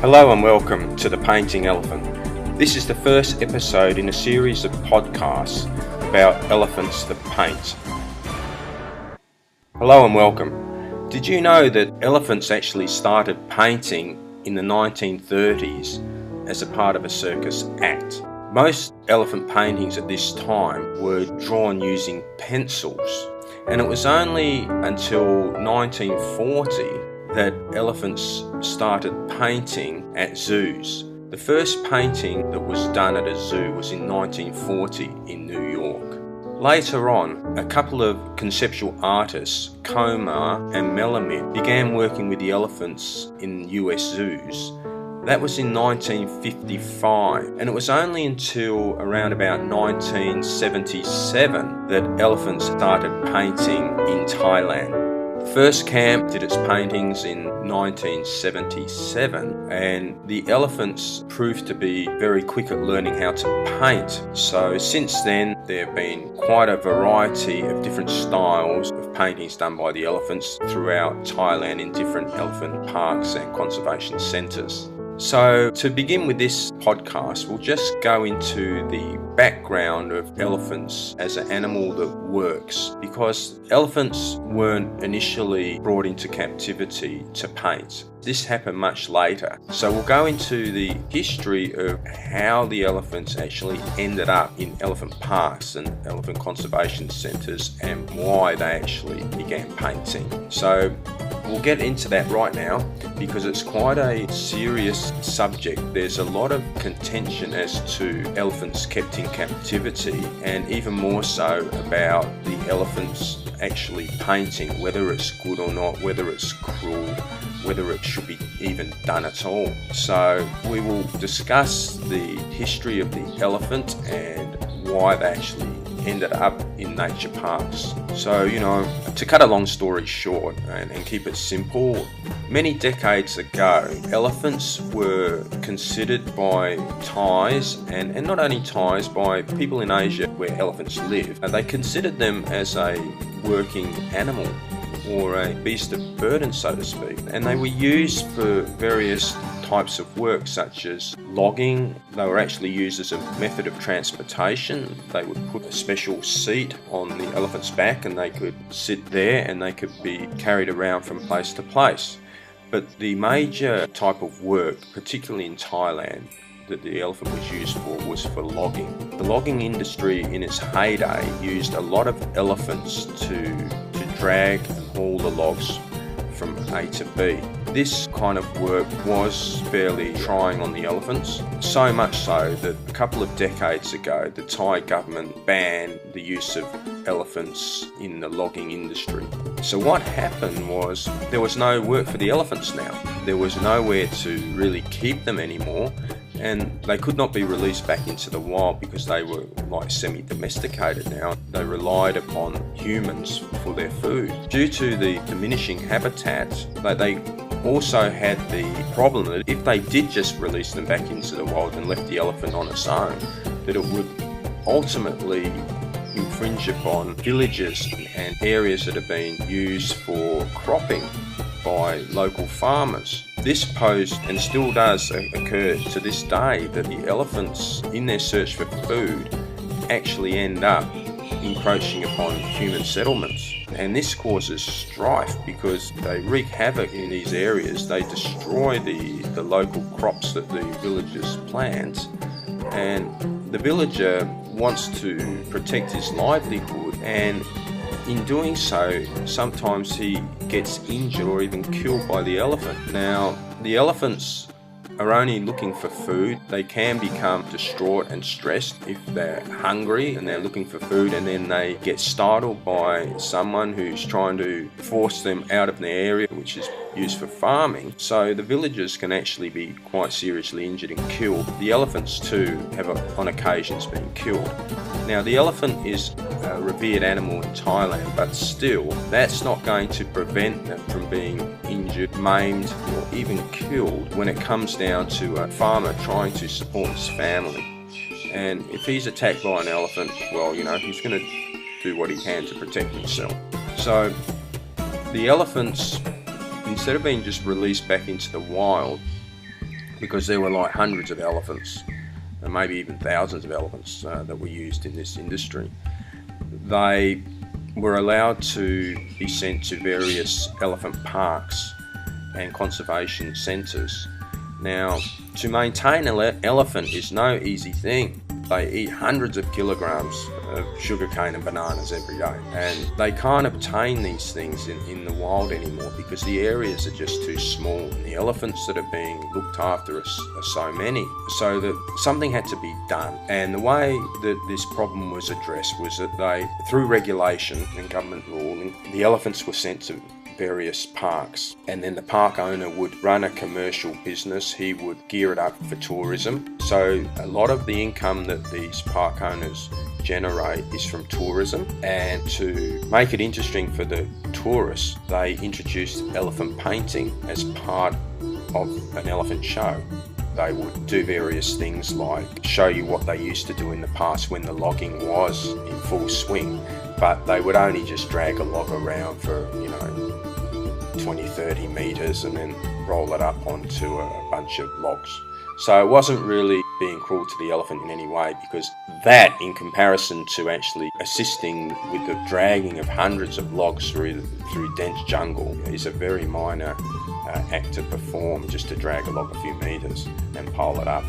Hello and welcome to The Painting Elephant. This is the first episode in a series of podcasts about elephants that paint. Hello and welcome. Did you know that elephants actually started painting in the 1930s as a part of a circus act? Most elephant paintings at this time were drawn using pencils, and it was only until 1940 that elephants started painting at zoos. The first painting that was done at a zoo was in 1940 in New York. Later on, a couple of conceptual artists, Komar and Melamed, began working with the elephants in US zoos. That was in 1955, and it was only until around about 1977 that elephants started painting in Thailand. The first camp did its paintings in 1977, and the elephants proved to be very quick at learning how to paint. So since then, there have been quite a variety of different styles of paintings done by the elephants throughout Thailand in different elephant parks and conservation centres. So to begin with this podcast, we'll just go into the background of elephants as an animal that works, because elephants weren't initially brought into captivity to paint. This happened much later. So we'll go into the history of how the elephants actually ended up in elephant parks and elephant conservation centres and why they actually began painting. So we'll get into that right now because it's quite a serious subject. There's a lot of contention as to elephants kept in captivity, and even more so about the elephants actually painting, whether it's good or not, whether it's cruel, whether it should be even done at all. So we will discuss the history of the elephant and why they actually ended up in nature parks. So, to cut a long story short and keep it simple, many decades ago, elephants were considered by Thais, and not only Thais, by people in Asia where elephants live. They considered them as a working animal, or a beast of burden, so to speak. And they were used for various types of work, such as logging. They were actually used as a method of transportation. They would put a special seat on the elephant's back and they could sit there and they could be carried around from place to place. But the major type of work, particularly in Thailand, that the elephant was used for was for logging. The logging industry in its heyday used a lot of elephants to drag and haul the logs from A to B. This kind of work was fairly trying on the elephants, so much so that a couple of decades ago the Thai government banned the use of elephants in the logging industry. So what happened was there was no work for the elephants now. There was nowhere to really keep them anymore, and they could not be released back into the wild because they were like semi-domesticated now. They relied upon humans for their food. Due to the diminishing habitat, they also had the problem that if they did just release them back into the wild and left the elephant on its own, that it would ultimately infringe upon villages and areas that have been used for cropping by local farmers. This posed, and still does occur to this day, that the elephants in their search for food actually end up encroaching upon human settlements. And this causes strife because they wreak havoc in these areas. They destroy the local crops that the villagers plant, and the villager wants to protect his livelihood, and in doing so, sometimes he gets injured or even killed by the elephant. Now, the elephants are only looking for food. They can become distraught and stressed if they're hungry and they're looking for food, and then they get startled by someone who's trying to force them out of their area, which is used for farming. So the villagers can actually be quite seriously injured and killed. The elephants too have on occasions been killed. Now, the elephant is a revered animal in Thailand, but still, that's not going to prevent them from being injured, maimed, or even killed when it comes down to a farmer trying to support his family. And if he's attacked by an elephant, well, he's going to do what he can to protect himself. So the elephants, instead of being just released back into the wild, because there were like hundreds of elephants, and maybe even thousands of elephants that were used in this industry. They were allowed to be sent to various elephant parks and conservation centres. Now, to maintain an elephant is no easy thing. They eat hundreds of kilograms of sugarcane and bananas every day, and they can't obtain these things in the wild anymore because the areas are just too small, and the elephants that are being looked after are so many. So that something had to be done, and the way that this problem was addressed was that they, through regulation and government ruling, the elephants were sent to various parks, and then the park owner would run a commercial business. He would gear it up for tourism. So a lot of the income that these park owners generate is from tourism, and to make it interesting for the tourists, they introduced elephant painting as part of an elephant show. They would do various things like show you what they used to do in the past when the logging was in full swing, but they would only just drag a log around for 20-30 metres and then roll it up onto a bunch of logs. So it wasn't really being cruel to the elephant in any way, because that, in comparison to actually assisting with the dragging of hundreds of logs through dense jungle, is a very minor act to perform, just to drag a log a few metres and pile it up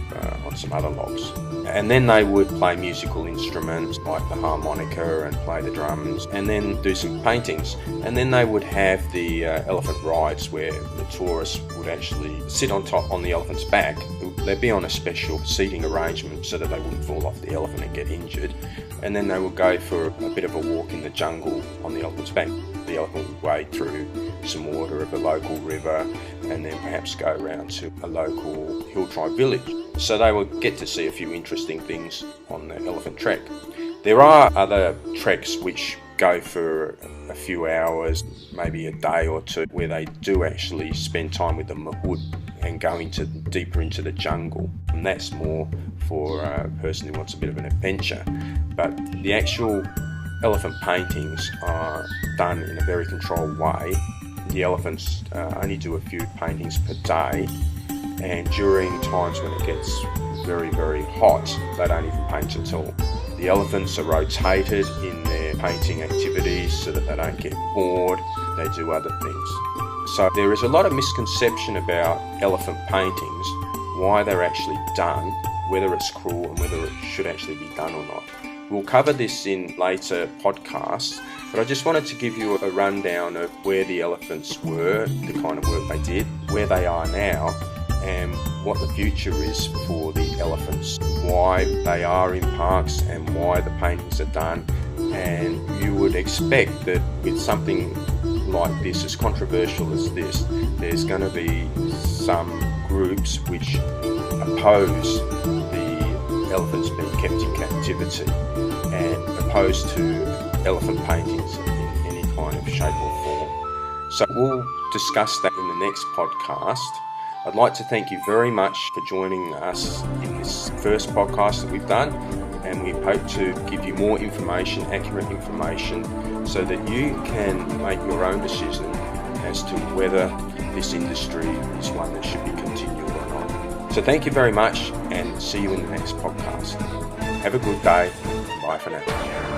on some other logs. And then they would play musical instruments like the harmonica and play the drums, and then do some paintings. And then they would have the elephant rides, where the tourists would actually sit on the elephant's back. They'd be on a special seating arrangement so that they wouldn't fall off the elephant and get injured. And then they would go for a bit of a walk in the jungle on the elephant's back. The elephant would wade through some water of a local river and then perhaps go around to a local hill tribe village. So they would get to see a few interesting things on the elephant trek. There are other treks which go for a few hours, maybe a day or two, where they do actually spend time with the mahout and go deeper into the jungle. And that's more for a person who wants a bit of an adventure. But the actual elephant paintings are done in a very controlled way. The elephants only do a few paintings per day, and during times when it gets very, very hot, they don't even paint at all. The elephants are rotated in their painting activities so that they don't get bored. They do other things. So there is a lot of misconception about elephant paintings, why they're actually done, whether it's cruel and whether it should actually be done or not. We'll cover this in later podcasts, but I just wanted to give you a rundown of where the elephants were, the kind of work they did, where they are now, and what the future is for the elephants, why they are in parks and why the paintings are done. And you would expect that with something like this, as controversial as this, there's going to be some groups which oppose the elephants being kept in captivity and opposed to elephant paintings in any kind of shape or form. So we'll discuss that in the next podcast. I'd like to thank you very much for joining us in this first podcast that we've done, and we hope to give you more information, accurate information, so that you can make your own decision as to whether this industry is one that should be continued or not. So thank you very much, and see you in the next podcast. Have a good day. Bye for now.